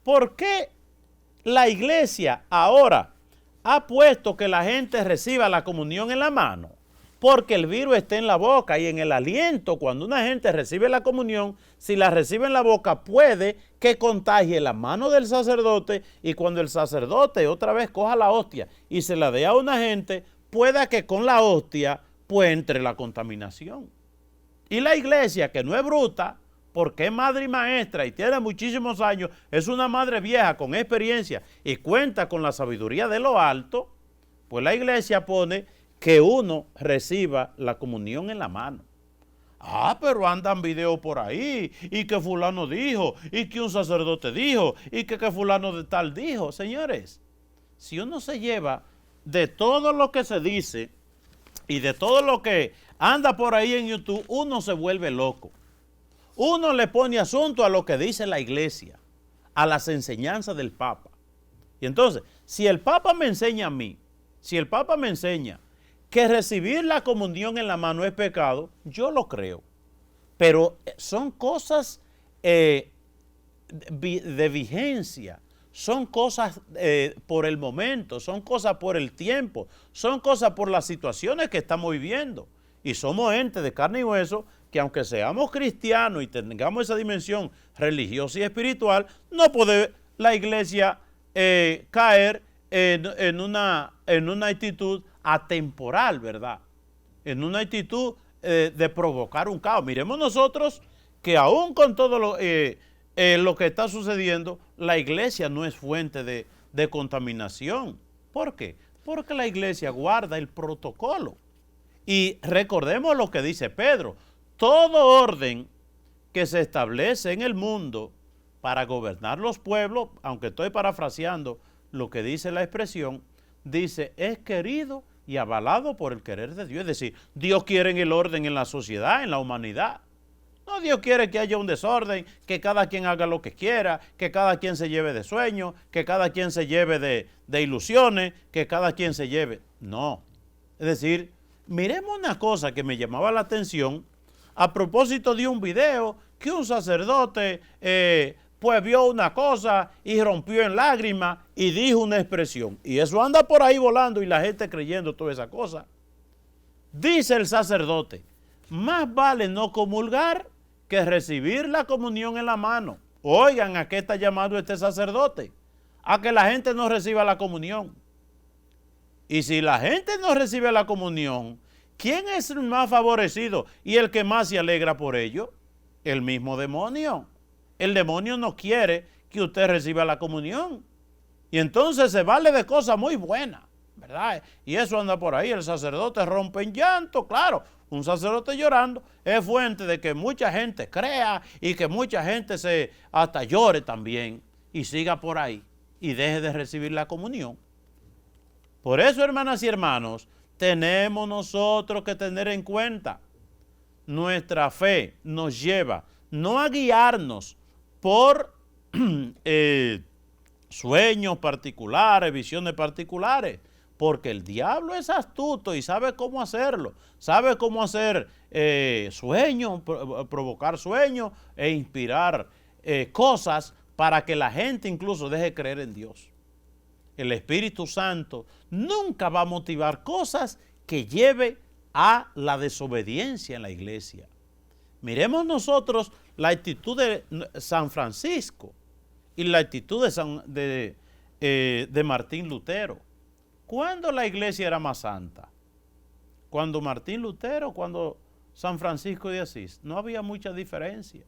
¿Por qué la iglesia ahora ha puesto que la gente reciba la comunión en la mano? Porque el virus está en la boca y en el aliento. Cuando una gente recibe la comunión, si la recibe en la boca, puede que contagie la mano del sacerdote, y cuando el sacerdote otra vez coja la hostia y se la dé a una gente, pueda que con la hostia pues entre la contaminación. Y la iglesia, que no es bruta, porque es madre y maestra y tiene muchísimos años, es una madre vieja con experiencia y cuenta con la sabiduría de lo alto, pues la iglesia pone que uno reciba la comunión en la mano. Pero andan videos por ahí, y que fulano dijo, y que un sacerdote dijo, y que fulano de tal dijo. Señores, si uno se lleva de todo lo que se dice y de todo lo que anda por ahí en YouTube, uno se vuelve loco. Uno le pone asunto a lo que dice la iglesia, a las enseñanzas del Papa. Y entonces, si el Papa me enseña a mí, que recibir la comunión en la mano es pecado, yo lo creo. Pero son cosas de vigencia, son cosas por el momento, son cosas por el tiempo, son cosas por las situaciones que estamos viviendo. Y somos gente de carne y hueso que aunque seamos cristianos y tengamos esa dimensión religiosa y espiritual, no puede la iglesia caer en una actitud atemporal, ¿verdad? En una actitud de provocar un caos. Miremos nosotros que aún con todo lo que está sucediendo, la iglesia no es fuente de contaminación. ¿Por qué? Porque la iglesia guarda el protocolo. Y recordemos lo que dice Pedro: todo orden que se establece en el mundo para gobernar los pueblos, aunque estoy parafraseando lo que dice la expresión, dice, es querido y avalado por el querer de Dios. Es decir, Dios quiere el orden en la sociedad, en la humanidad. No, Dios quiere que haya un desorden, que cada quien haga lo que quiera, que cada quien se lleve de sueños, que cada quien se lleve de ilusiones, que cada quien se lleve. No. Es decir, miremos una cosa que me llamaba la atención a propósito de un video que un sacerdote pues vio una cosa y rompió en lágrimas y dijo una expresión. Y eso anda por ahí volando y la gente creyendo toda esa cosa. Dice el sacerdote, más vale no comulgar que recibir la comunión en la mano. Oigan, ¿a qué está llamado este sacerdote? A que la gente no reciba la comunión. Y si la gente no recibe la comunión, ¿quién es el más favorecido y el que más se alegra por ello? El mismo demonio. El demonio no quiere que usted reciba la comunión. Y entonces se vale de cosas muy buenas, ¿verdad? Y eso anda por ahí, el sacerdote rompe en llanto, claro. Un sacerdote llorando es fuente de que mucha gente crea y que mucha gente se hasta llore también y siga por ahí y deje de recibir la comunión. Por eso, hermanas y hermanos, tenemos nosotros que tener en cuenta, nuestra fe nos lleva no a guiarnos por sueños particulares, visiones particulares, porque el diablo es astuto y sabe cómo hacerlo, sabe cómo hacer sueños, provocar sueños e inspirar cosas para que la gente incluso deje creer en Dios. El Espíritu Santo nunca va a motivar cosas que lleve a la desobediencia en la iglesia. Miremos nosotros la actitud de San Francisco y la actitud de Martín Lutero. ¿Cuándo la iglesia era más santa? ¿Cuando Martín Lutero, cuando San Francisco de Asís? No había mucha diferencia.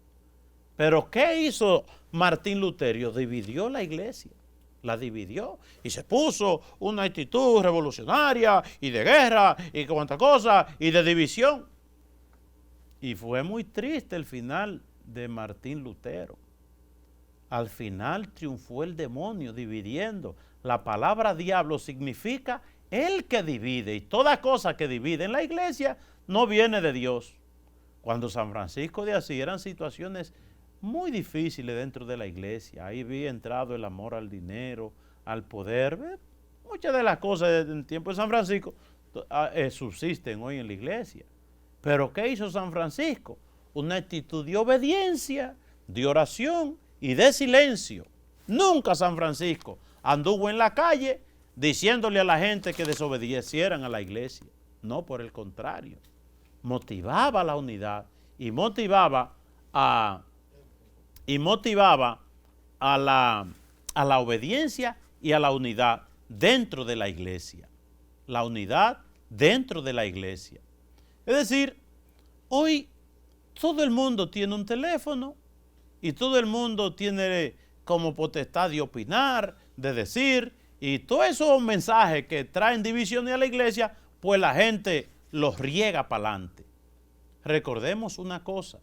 Pero ¿qué hizo Martín Lutero? Dividió la iglesia. La dividió y se puso una actitud revolucionaria y de guerra y cuánta cosa y de división. Y fue muy triste el final de Martín Lutero. Al final triunfó el demonio dividiendo. La palabra diablo significa el que divide, y toda cosa que divide en la iglesia no viene de Dios. Cuando San Francisco de Asís eran situaciones muy difíciles dentro de la iglesia. Ahí había entrado el amor al dinero, al poder. Muchas de las cosas del tiempo de San Francisco subsisten hoy en la iglesia. Pero ¿qué hizo San Francisco? Una actitud de obediencia, de oración y de silencio. Nunca San Francisco anduvo en la calle diciéndole a la gente que desobedecieran a la iglesia. No, por el contrario. Motivaba la unidad y motivaba a la obediencia y a la unidad dentro de la iglesia. La unidad dentro de la iglesia. Es decir, hoy todo el mundo tiene un teléfono y todo el mundo tiene como potestad de opinar, de decir, y todos esos mensajes que traen divisiones a la iglesia, pues la gente los riega para adelante. Recordemos una cosa.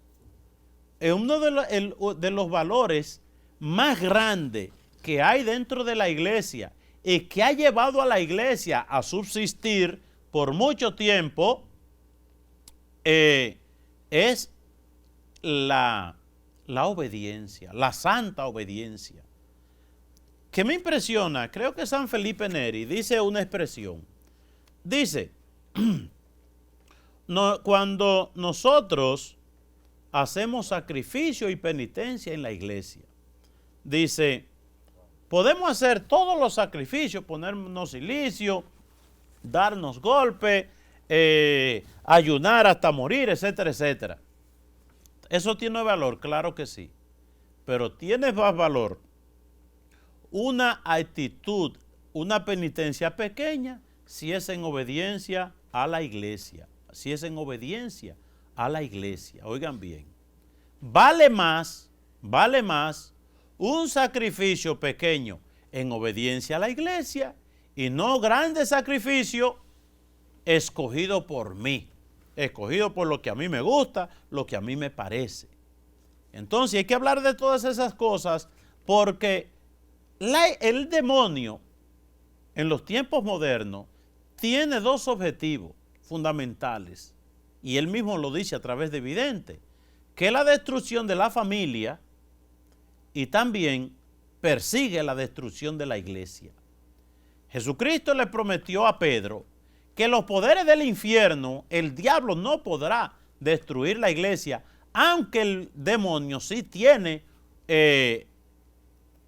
Uno de los valores más grandes que hay dentro de la iglesia y que ha llevado a la iglesia a subsistir por mucho tiempo es la obediencia, la santa obediencia. ¿Qué me impresiona? Creo que San Felipe Neri dice una expresión. Dice, cuando nosotros hacemos sacrificio y penitencia en la iglesia, dice, podemos hacer todos los sacrificios, ponernos silicio, darnos golpes, ayunar hasta morir, etcétera, etcétera. ¿Eso tiene valor? Claro que sí. Pero tiene más valor una actitud, una penitencia pequeña, si es en obediencia a la iglesia. Si es en obediencia a la iglesia. Oigan bien. Vale más un sacrificio pequeño en obediencia a la iglesia y no grande sacrificio escogido por mí, escogido por lo que a mí me gusta, lo que a mí me parece. Entonces hay que hablar de todas esas cosas porque el demonio en los tiempos modernos tiene dos objetivos fundamentales y él mismo lo dice a través de vidente, que es la destrucción de la familia y también persigue la destrucción de la iglesia. Jesucristo le prometió a Pedro que los poderes del infierno, el diablo no podrá destruir la iglesia, aunque el demonio sí tiene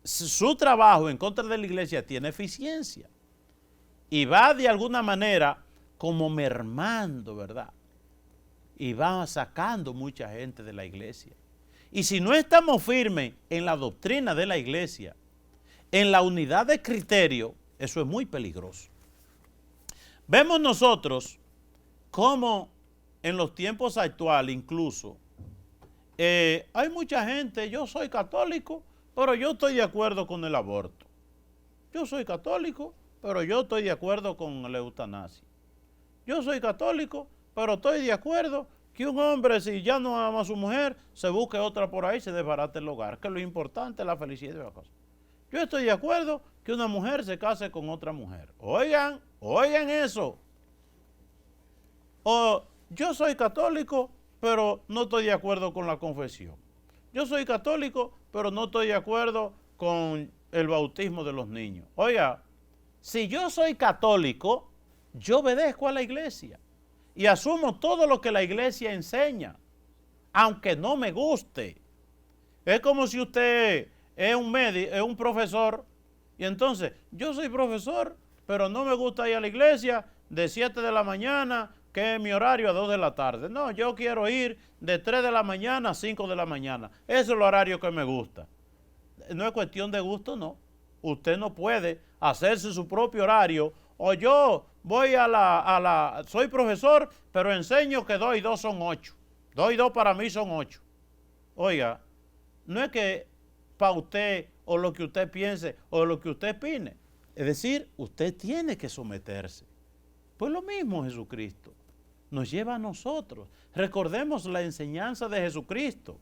su trabajo en contra de la iglesia, tiene eficiencia. Y va de alguna manera como mermando, ¿verdad? Y va sacando mucha gente de la iglesia. Y si no estamos firmes en la doctrina de la iglesia, en la unidad de criterio, eso es muy peligroso. Vemos nosotros cómo en los tiempos actuales incluso hay mucha gente, yo soy católico, pero yo estoy de acuerdo con el aborto. Yo soy católico, pero yo estoy de acuerdo con la eutanasia. Yo soy católico, pero estoy de acuerdo que un hombre, si ya no ama a su mujer, se busque otra por ahí y se desbarate el hogar, que lo importante es la felicidad de la cosa. Yo estoy de acuerdo que una mujer se case con otra mujer. Oigan eso. O yo soy católico, pero no estoy de acuerdo con la confesión. Yo soy católico, pero no estoy de acuerdo con el bautismo de los niños. Oiga, si yo soy católico, yo obedezco a la iglesia y asumo todo lo que la iglesia enseña, aunque no me guste. Es como si usted es un médico, es un profesor, y entonces yo soy profesor, pero no me gusta ir a la iglesia de 7 de la mañana, que es mi horario, a 2 de la tarde. No, yo quiero ir de 3 de la mañana a 5 de la mañana. Ese es el horario que me gusta. No es cuestión de gusto, no. Usted no puede hacerse su propio horario. O yo voy soy profesor, pero enseño que 2 y 2 son 8. 2 y 2 para mí son 8. Oiga, no es que para usted o lo que usted piense o lo que usted opine. Es decir, usted tiene que someterse. Pues lo mismo Jesucristo nos lleva a nosotros. Recordemos la enseñanza de Jesucristo.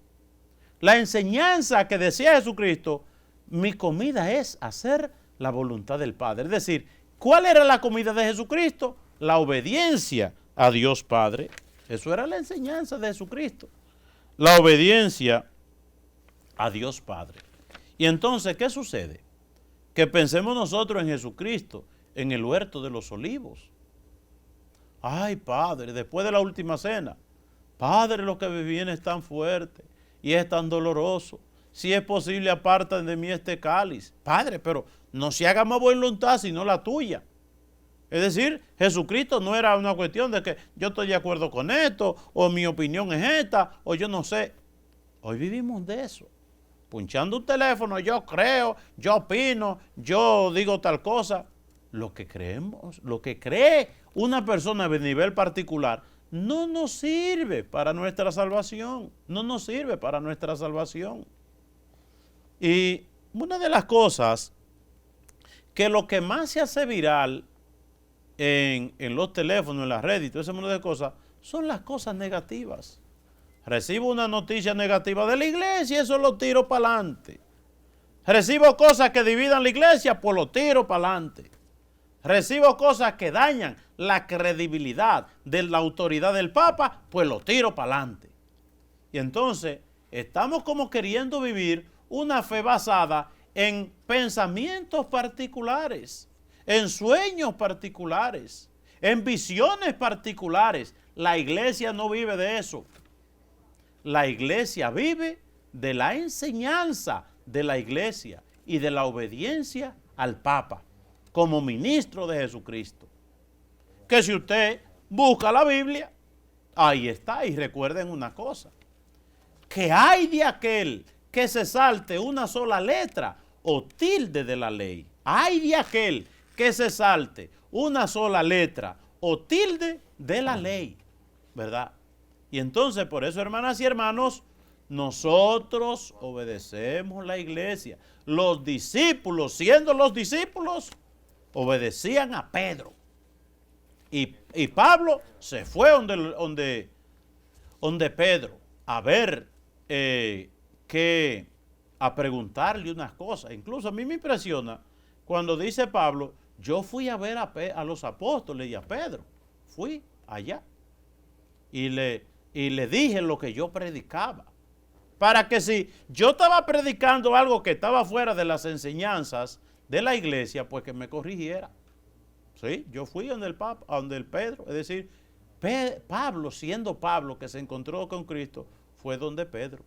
La enseñanza que decía Jesucristo, mi comida es hacer la voluntad del Padre. Es decir, ¿cuál era la comida de Jesucristo? La obediencia a Dios Padre. Eso era la enseñanza de Jesucristo. La obediencia a Dios Padre. Y entonces, ¿qué sucede? Que pensemos nosotros en Jesucristo, en el huerto de los olivos. Ay, Padre, después de la última cena, Padre, lo que me viene es tan fuerte y es tan doloroso. Si es posible, apartan de mí este cáliz. Padre, pero no se haga más voluntad sino la tuya. Es decir, Jesucristo no era una cuestión de que yo estoy de acuerdo con esto, o mi opinión es esta, o yo no sé. Hoy vivimos de eso. Punchando un teléfono, yo creo, yo opino, yo digo tal cosa. Lo que creemos, lo que cree una persona de nivel particular, no nos sirve para nuestra salvación. No nos sirve para nuestra salvación. Y una de las cosas que lo que más se hace viral en los teléfonos, en las redes y todo ese montón de cosas, son las cosas negativas. Recibo una noticia negativa de la iglesia y eso lo tiro para adelante. Recibo cosas que dividan la iglesia, pues lo tiro para adelante. Recibo cosas que dañan la credibilidad de la autoridad del Papa, pues lo tiro para adelante. Y entonces estamos como queriendo vivir una fe basada en pensamientos particulares, en sueños particulares, en visiones particulares. La iglesia no vive de eso. La iglesia vive de la enseñanza de la iglesia y de la obediencia al Papa como ministro de Jesucristo. Que si usted busca la Biblia, ahí está. Y recuerden una cosa, que hay de aquel que se salte una sola letra o tilde de la ley. Hay de aquel que se salte una sola letra o tilde de la ley, ¿verdad? Y entonces, por eso, hermanas y hermanos, nosotros obedecemos la iglesia. Los discípulos, siendo los discípulos, obedecían a Pedro. Y Pablo se fue donde Pedro a ver, a preguntarle unas cosas. Incluso a mí me impresiona cuando dice Pablo, yo fui a ver a los apóstoles y a Pedro. Fui allá y le dije lo que yo predicaba. Para que si yo estaba predicando algo que estaba fuera de las enseñanzas de la iglesia, pues que me corrigiera. Sí, yo fui donde el Pedro, es decir, Pablo, siendo Pablo que se encontró con Cristo, fue donde Pedro.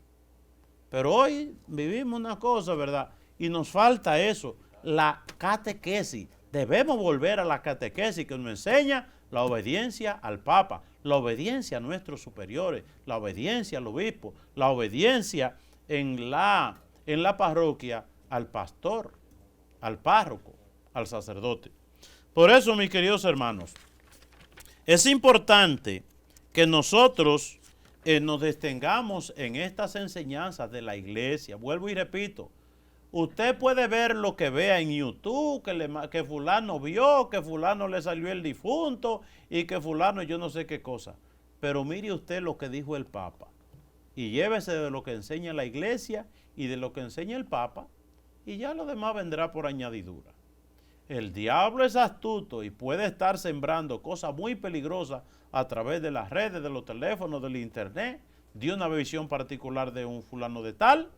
Pero hoy vivimos una cosa, ¿verdad? Y nos falta eso, la catequesis. Debemos volver a la catequesis que nos enseña la obediencia al Papa, la obediencia a nuestros superiores, la obediencia al obispo, la obediencia en la parroquia al pastor, al párroco, al sacerdote. Por eso, mis queridos hermanos, es importante que nosotros nos detengamos en estas enseñanzas de la iglesia. Vuelvo y repito, usted puede ver lo que vea en YouTube, que fulano vio, que fulano le salió el difunto y que fulano yo no sé qué cosa. Pero mire usted lo que dijo el Papa y llévese de lo que enseña la iglesia y de lo que enseña el Papa y ya lo demás vendrá por añadidura. El diablo es astuto y puede estar sembrando cosas muy peligrosas a través de las redes, de los teléfonos, del internet, de una visión particular de un fulano de tal.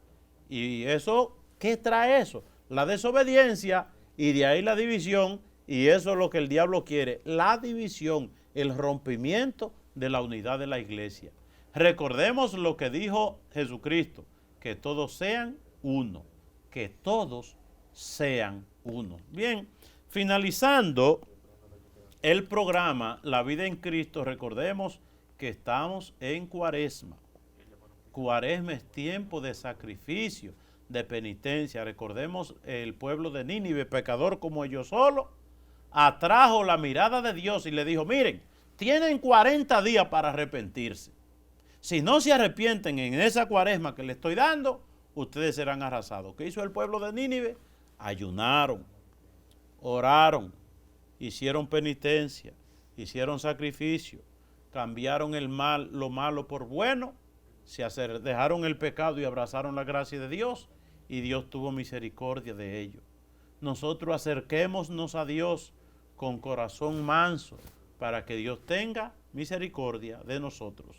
Y eso, ¿qué trae eso? La desobediencia y de ahí la división, y eso es lo que el diablo quiere, la división, el rompimiento de la unidad de la iglesia. Recordemos lo que dijo Jesucristo, que todos sean uno, que todos sean uno. Bien, finalizando el programa La Vida en Cristo, recordemos que estamos en Cuaresma. Cuaresma es tiempo de sacrificio, de penitencia. Recordemos el pueblo de Nínive, pecador como ellos solo, atrajo la mirada de Dios y le dijo, miren, tienen 40 días para arrepentirse. Si no se arrepienten en esa Cuaresma que le estoy dando, ustedes serán arrasados. ¿Qué hizo el pueblo de Nínive? Ayunaron, oraron, hicieron penitencia, hicieron sacrificio, cambiaron lo malo por bueno, dejaron el pecado y abrazaron la gracia de Dios y Dios tuvo misericordia de ellos. Nosotros acerquémonos a Dios con corazón manso para que Dios tenga misericordia de nosotros.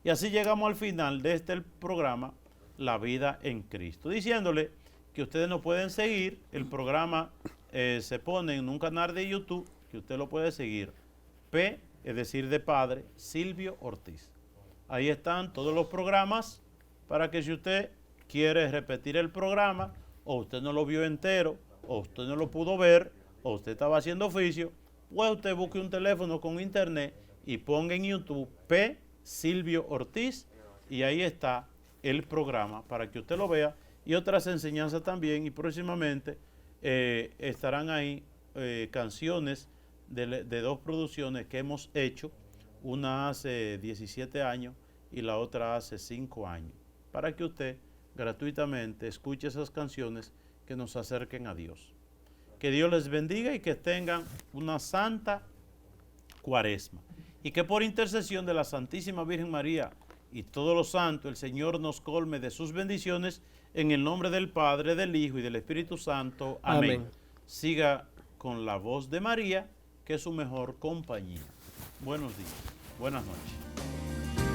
Y así llegamos al final de este programa, La Vida en Cristo, diciéndole que ustedes nos pueden seguir. El programa se pone en un canal de YouTube que usted lo puede seguir. P, es decir, de Padre, Silvio Ortiz. Ahí están todos los programas para que si usted quiere repetir el programa o usted no lo vio entero o usted no lo pudo ver o usted estaba haciendo oficio, pues usted busque un teléfono con internet y ponga en YouTube P, Silvio Ortiz y ahí está el programa para que usted lo vea y otras enseñanzas también, y próximamente estarán ahí canciones de dos producciones que hemos hecho, una hace 17 años y la otra hace 5 años, para que usted gratuitamente escuche esas canciones que nos acerquen a Dios. Que Dios les bendiga y que tengan una santa Cuaresma, y que por intercesión de la Santísima Virgen María y todos los santos, el Señor nos colme de sus bendiciones, en el nombre del Padre, del Hijo y del Espíritu Santo. Amén. Siga con la voz de María, que es su mejor compañía. Buenos días, buenas noches.